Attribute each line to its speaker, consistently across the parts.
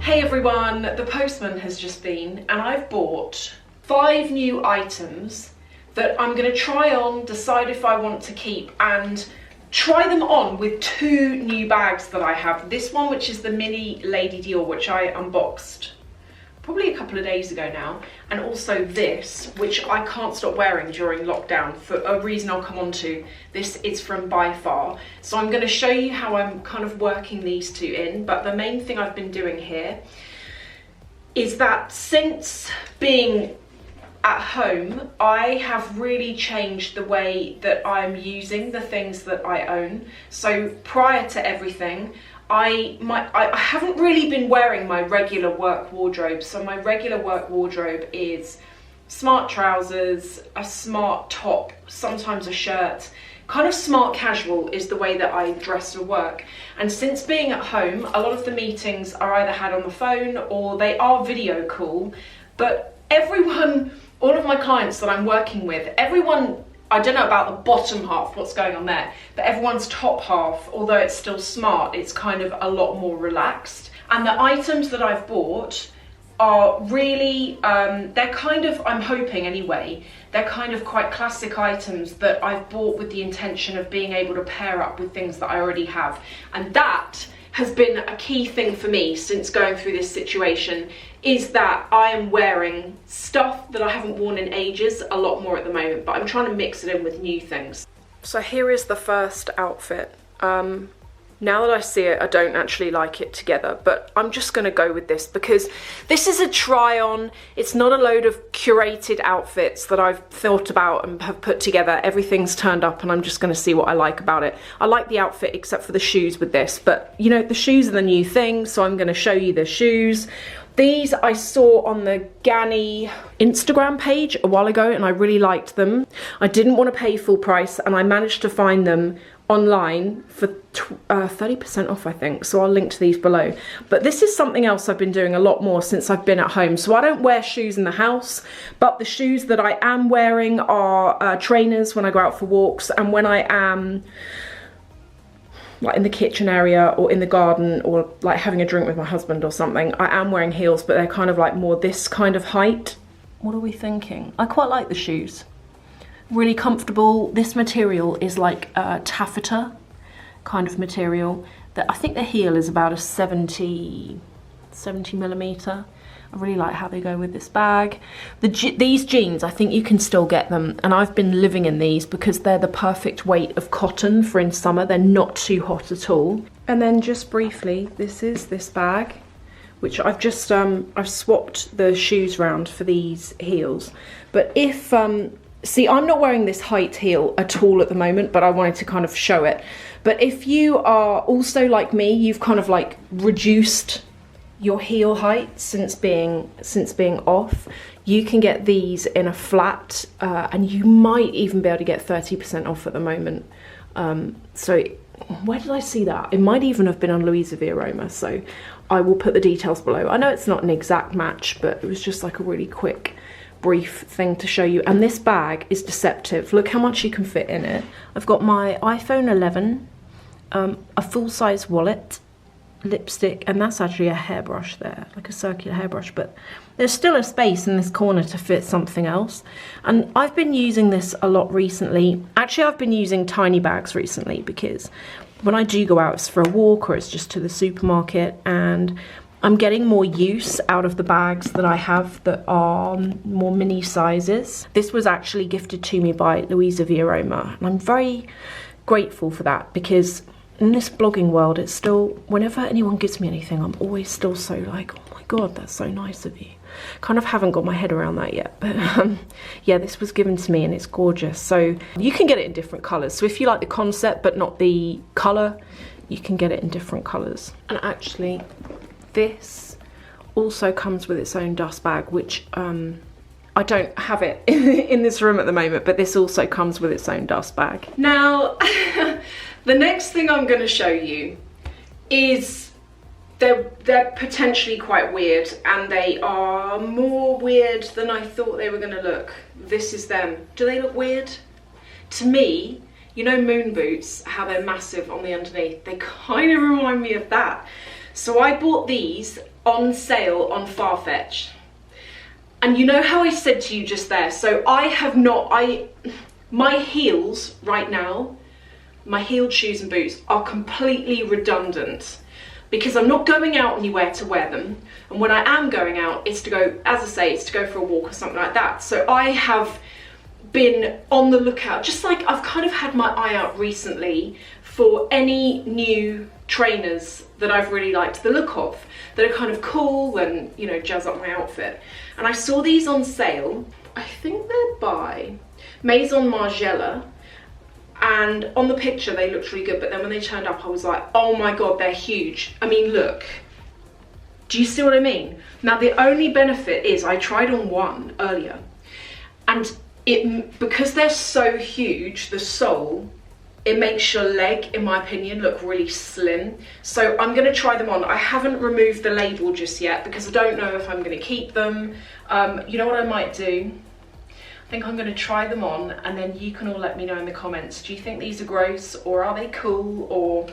Speaker 1: Hey everyone, the postman has just been and I've bought 5 new items that I'm going to try on, decide if I want to keep, and try them on with 2 new bags that I have. This one, which is the mini Lady Dior, which I unboxed probably a couple of days ago now, and also this, which I can't stop wearing during lockdown for a reason I'll come on to. This is from By Far. So I'm going to show you how I'm kind of working these 2 in, but the main thing I've been doing here is that since being at home, I have really changed the way that I'm using the things that I own. So prior to everything, I haven't really been wearing my regular work wardrobe. So my regular work wardrobe is smart trousers, a smart top, sometimes a shirt. Kind of smart casual is the way that I dress for work. And since being at home, a lot of the meetings are either had on the phone or they are video call. But everyone, all of my clients that I'm working with, everyone, I don't know about the bottom half, what's going on there, but everyone's top half, although it's still smart, it's kind of a lot more relaxed. And the items that I've bought are really, they're kind of, I'm hoping anyway, they're kind of quite classic items that I've bought with the intention of being able to pair up with things that I already have. And that has been a key thing for me since going through this situation, is that I am wearing stuff that I haven't worn in ages a lot more at the moment, but I'm trying to mix it in with new things. So here is the first outfit. Now that I see it, I don't actually like it together, but I'm just gonna go with this because this is a try on. It's not a load of curated outfits that I've thought about and have put together. Everything's turned up and I'm just gonna see what I like about it. I like the outfit except for the shoes with this, but you know, the shoes are the new thing, so I'm gonna show you the shoes. These I saw on the Ganni Instagram page a while ago and I really liked them. I didn't want to pay full price and I managed to find them online for 30% off, I think, so I'll link to these below. But this is something else I've been doing a lot more since I've been at home. So I don't wear shoes in the house, but the shoes that I am wearing are trainers when I go out for walks, and when I am like in the kitchen area or in the garden or like having a drink with my husband or something, I am wearing heels, but they're kind of like more this kind of height. What are we thinking? I quite like the shoes. Really comfortable. This material is like taffeta kind of material. That I think the heel is about a 70 millimeter. I really like how they go with this bag. These jeans, I think you can still get them, and I've been living in these because they're the perfect weight of cotton for in summer. They're not too hot at all. And then just briefly, this is this bag, which I've just I've swapped the shoes round for these heels. But if see, I'm not wearing this height heel at all at the moment, but I wanted to kind of show it. But if you are also like me, you've kind of like reduced your heel height since being off, you can get these in a flat, and you might even be able to get 30% off at the moment. So where did I see that? It might even have been on Louisa V. Aroma, so I will put the details below. I know it's not an exact match, but it was just like a really quick brief thing to show you. And this bag is deceptive. Look how much you can fit in it. I've got my iPhone 11, a full-size wallet, lipstick, and that's actually a hairbrush there, like a circular hairbrush, but there's still a space in this corner to fit something else. And I've been using this a lot recently. Actually, I've been using tiny bags recently because when I do go out, it's for a walk or it's just to the supermarket, and I'm getting more use out of the bags that I have that are more mini sizes. This was actually gifted to me by Louisa V. Aroma, and I'm very grateful for that because in this blogging world, it's still, whenever anyone gives me anything, I'm always still so like, oh my God, that's so nice of you. Kind of haven't got my head around that yet, but yeah, this was given to me and it's gorgeous. So you can get it in different colors. So if you like the concept but not the color, you can get it in different colors. And actually, this also comes with its own dust bag, which I don't have it in this room at the moment, but this also comes with its own dust bag. Now, the next thing I'm going to show you is they're potentially quite weird, and they are more weird than I thought they were going to look. This is them. Do they look weird? To me, you know moon boots, how they're massive on the underneath? They kind of remind me of that. So I bought these on sale on Farfetch. And you know how I said to you just there, so my heels right now, my heeled shoes and boots are completely redundant because I'm not going out anywhere to wear them. And when I am going out, it's to go, as I say, it's to go for a walk or something like that. So I have been on the lookout, just like I've kind of had my eye out recently for any new trainers that I've really liked the look of, that are kind of cool and, you know, jazz up my outfit. And I saw these on sale. I think they're by Maison Margiela. And on the picture they looked really good, but then when they turned up I was like, oh my god, they're huge. I mean, look, do you see what I mean? Now the only benefit is I tried on one earlier, and because they're so huge, the sole, it makes your leg, in my opinion, look really slim. So I'm going to try them on. I haven't removed the label just yet because I don't know if I'm going to keep them. You know what I might do? I think I'm going to try them on, and then you can all let me know in the comments. Do you think these are gross, or are they cool? Or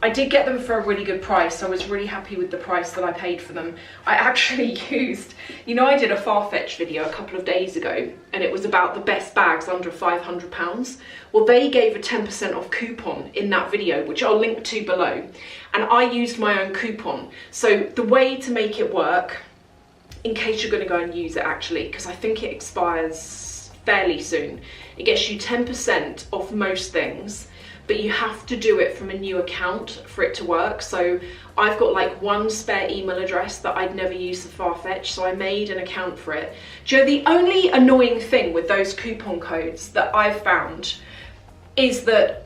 Speaker 1: I did get them for a really good price. I was really happy with the price that I paid for them. I actually used, you know, I did a Farfetch video a couple of days ago, and it was about the best bags under £500. Well, they gave a 10% off coupon in that video, which I'll link to below. And I used my own coupon. So the way to make it work, in case you're going to go and use it actually, because I think it expires fairly soon, it gets you 10% off most things, but you have to do it from a new account for it to work. So I've got like one spare email address that I'd never used for Farfetch, so I made an account for it. Do you know, the only annoying thing with those coupon codes that I've found is that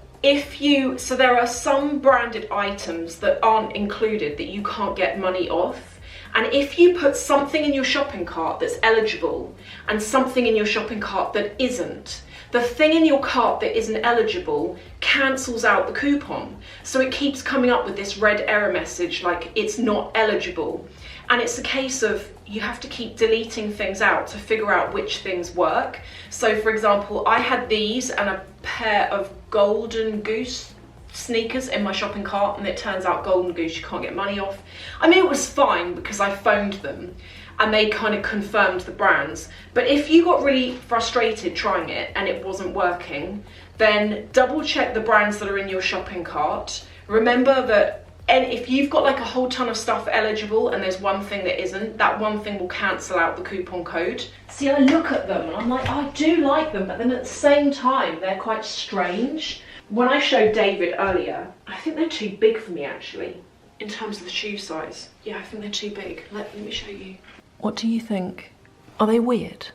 Speaker 1: so there are some branded items that aren't included that you can't get money off. And if you put something in your shopping cart that's eligible and something in your shopping cart that isn't, the thing in your cart that isn't eligible cancels out the coupon. So it keeps coming up with this red error message like it's not eligible. And it's a case of you have to keep deleting things out to figure out which things work. So for example, I had these and a pair of Golden Goose sneakers in my shopping cart, and it turns out Golden Goose you can't get money off. I mean, it was fine because I phoned them and they kind of confirmed the brands. But if you got really frustrated trying it and it wasn't working, then double check the brands that are in your shopping cart. Remember that if you've got like a whole ton of stuff eligible and there's one thing that isn't, that one thing will cancel out the coupon code. See, I look at them and I'm like, I do like them, but then at the same time they're quite strange. When I showed David earlier, I think they're too big for me actually, in terms of the shoe size. Yeah, I think they're too big. Let me show you. What do you think? Are they weird?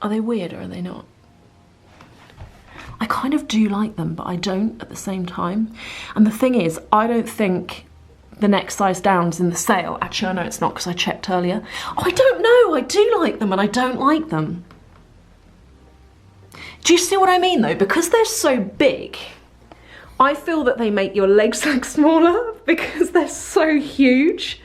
Speaker 1: Are they weird or are they not? I kind of do like them, but I don't at the same time. And the thing is, I don't think the next size down's in the sale. Actually, I know it's not because I checked earlier. Oh, I don't know. I do like them and I don't like them. Do you see what I mean though? Because they're so big, I feel that they make your legs look smaller because they're so huge.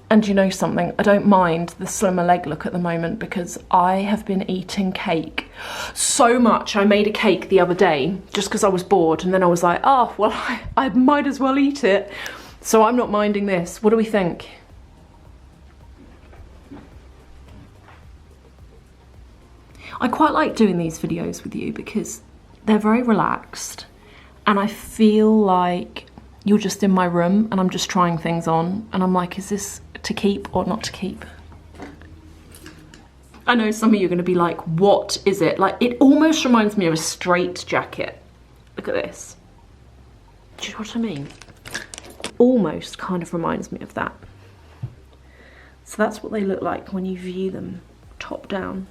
Speaker 1: And you know something, I don't mind the slimmer leg look at the moment because I have been eating cake so much. I made a cake the other day just because I was bored, and then I was like, oh, well, I might as well eat it. So I'm not minding this. What do we think? I quite like doing these videos with you because they're very relaxed and I feel like you're just in my room and I'm just trying things on and I'm like, is this to keep or not to keep? I know some of you are going to be like, what is it? Like, it almost reminds me of a straight jacket. Look at this. Do you know what I mean? Almost kind of reminds me of that. So that's what they look like when you view them top down.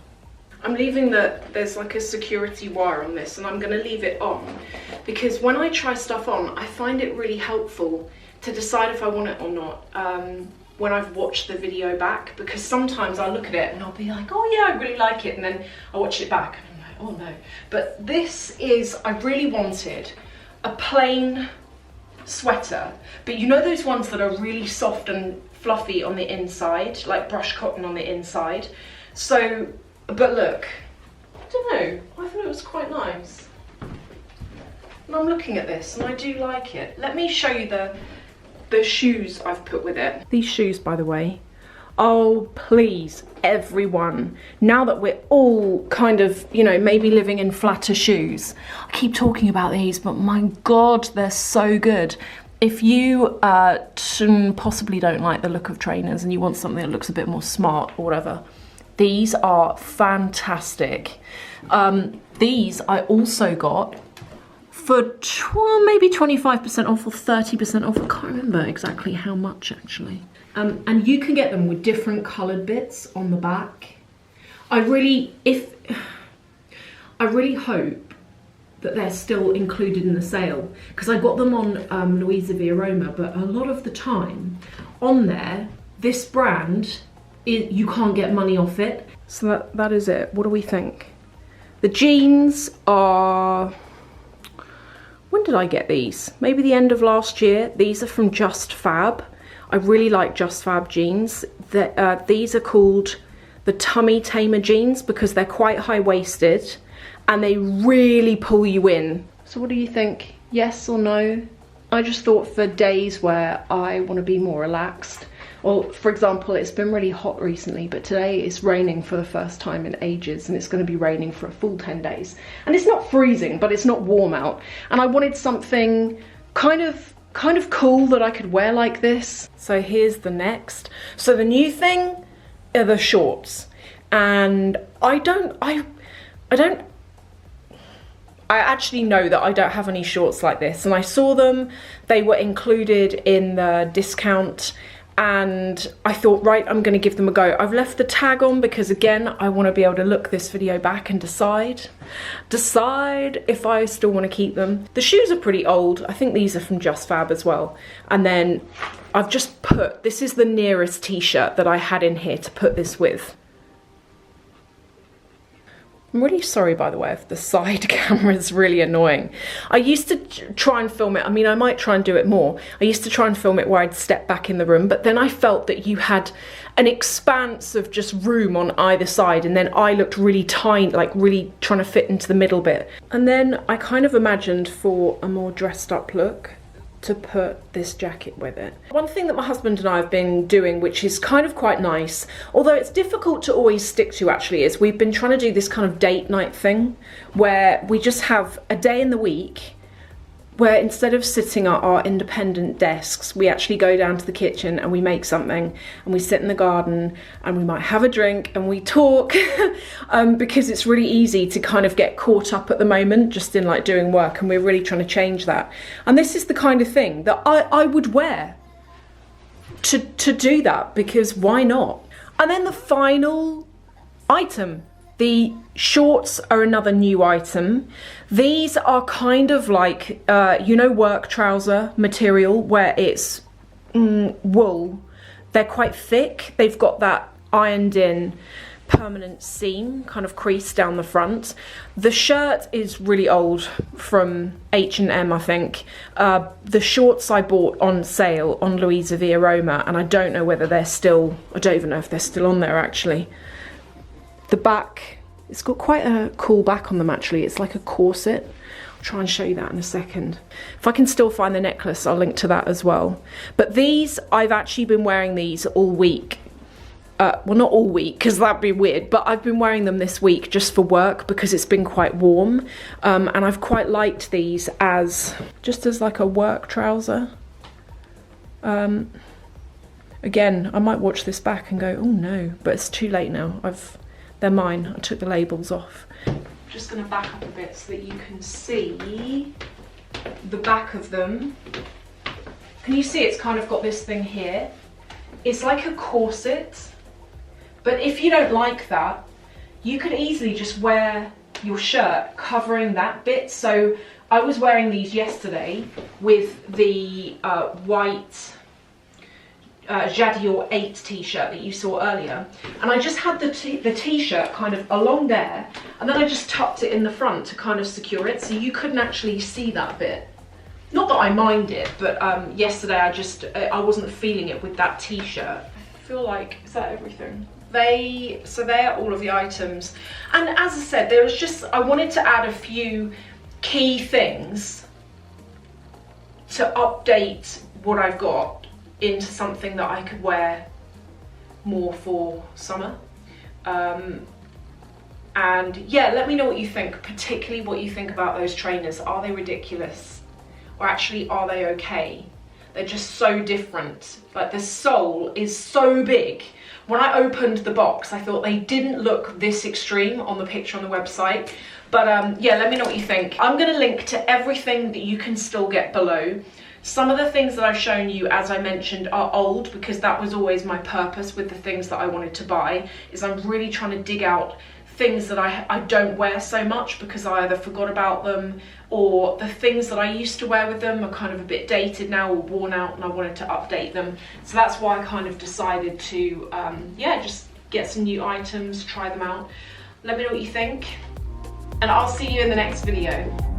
Speaker 1: I'm leaving there's like a security wire on this and I'm going to leave it on because when I try stuff on, I find it really helpful to decide if I want it or not when I've watched the video back, because sometimes I'll look at it and I'll be like, oh yeah, I really like it, and then I watch it back and I'm like, oh no. But this is, I really wanted a plain sweater, but you know those ones that are really soft and fluffy on the inside, like brushed cotton on the inside. So, but look, I don't know, I thought it was quite nice. And I'm looking at this and I do like it. Let me show you the shoes I've put with it. These shoes, by the way, oh please, everyone, now that we're all kind of, you know, maybe living in flatter shoes, I keep talking about these, but my God, they're so good. If you possibly don't like the look of trainers and you want something that looks a bit more smart or whatever, these are fantastic. These I also got for maybe 25% off or 30% off. I can't remember exactly how much actually. And you can get them with different coloured bits on the back. I really hope that they're still included in the sale, because I got them on Louisa Via Roma, but a lot of the time on there, this brand, you can't get money off it. So that is it. What do we think? The jeans are... When did I get these? Maybe the end of last year. These are from Just Fab. I really like Just Fab jeans. These are called the Tummy Tamer jeans because they're quite high-waisted and they really pull you in. So what do you think? Yes or no? I just thought for days where I want to be more relaxed. Well, for example, it's been really hot recently, but today it's raining for the first time in ages, and it's going to be raining for a full 10 days. And it's not freezing, but it's not warm out. And I wanted something kind of cool that I could wear like this. So here's the next. So the new thing are the shorts. And I actually know that I don't have any shorts like this, and I saw them, they were included in the discount, and I thought, right, I'm gonna give them a go. I've left the tag on because, again, I want to be able to look this video back and decide if I still want to keep them. The shoes are pretty old. I think these are from Just Fab as well. And then I've just put, this is the nearest t-shirt that I had in here to put this with. I'm really sorry, by the way, if the side camera is really annoying. I used to try and film it. I mean, I might try and do it more. I used to try and film it where I'd step back in the room, but then I felt that you had an expanse of just room on either side, and then I looked really tiny, like really trying to fit into the middle bit. And then I kind of imagined for a more dressed up look to put this jacket with it. One thing that my husband and I have been doing, which is kind of quite nice, although it's difficult to always stick to actually, is we've been trying to do this kind of date night thing where we just have a day in the week where instead of sitting at our independent desks, we actually go down to the kitchen and we make something, and we sit in the garden and we might have a drink and we talk because it's really easy to kind of get caught up at the moment just in like doing work, and we're really trying to change that. And this is the kind of thing that I would wear to do that, because why not? And then the final item. The shorts are another new item. These are kind of like, you know, work trouser material where it's wool. They're quite thick. They've got that ironed in permanent seam, kind of crease down the front. The shirt is really old, from H&M, I think. The shorts I bought on sale on Louisa Via Roma, and I don't know whether they're still, I don't even know if they're still on there actually. The back, it's got quite a cool back on them actually. It's like a corset. I'll try and show you that in a second. If I can still find the necklace, I'll link to that as well. But these, I've actually been wearing these all week. Well, not all week, because that'd be weird, but I've been wearing them this week just for work because it's been quite warm. And I've quite liked these as, just as like a work trouser. Again, I might watch this back and go, oh no, but it's too late now. They're mine. I took the labels off. I'm just going to back up a bit so that you can see the back of them. Can you see it's kind of got this thing here? It's like a corset, but if you don't like that, you could easily just wear your shirt covering that bit. So I was wearing these yesterday with the white Dior 8 t-shirt that you saw earlier, and I just had the t-shirt kind of along there, and then I just tucked it in the front to kind of secure it, so you couldn't actually see that bit. Not that I mind it, but yesterday I wasn't feeling it with that t-shirt. I feel like, is that everything? So they're all of the items, and as I said, there was just, I wanted to add a few key things to update what I've got into something that I could wear more for summer. And yeah, let me know what you think, particularly what you think about those trainers. Are they ridiculous? Or actually, are they okay? They're just so different. Like, the sole is so big. When I opened the box, I thought they didn't look this extreme on the picture on the website. But yeah, let me know what you think. I'm gonna link to everything that you can still get below. Some of the things that I've shown you, as I mentioned, are old, because that was always my purpose with the things that I wanted to buy, is I'm really trying to dig out things that I don't wear so much because I either forgot about them, or the things that I used to wear with them are kind of a bit dated now or worn out, and I wanted to update them. So that's why I kind of decided to, yeah, just get some new items, try them out. Let me know what you think, and I'll see you in the next video.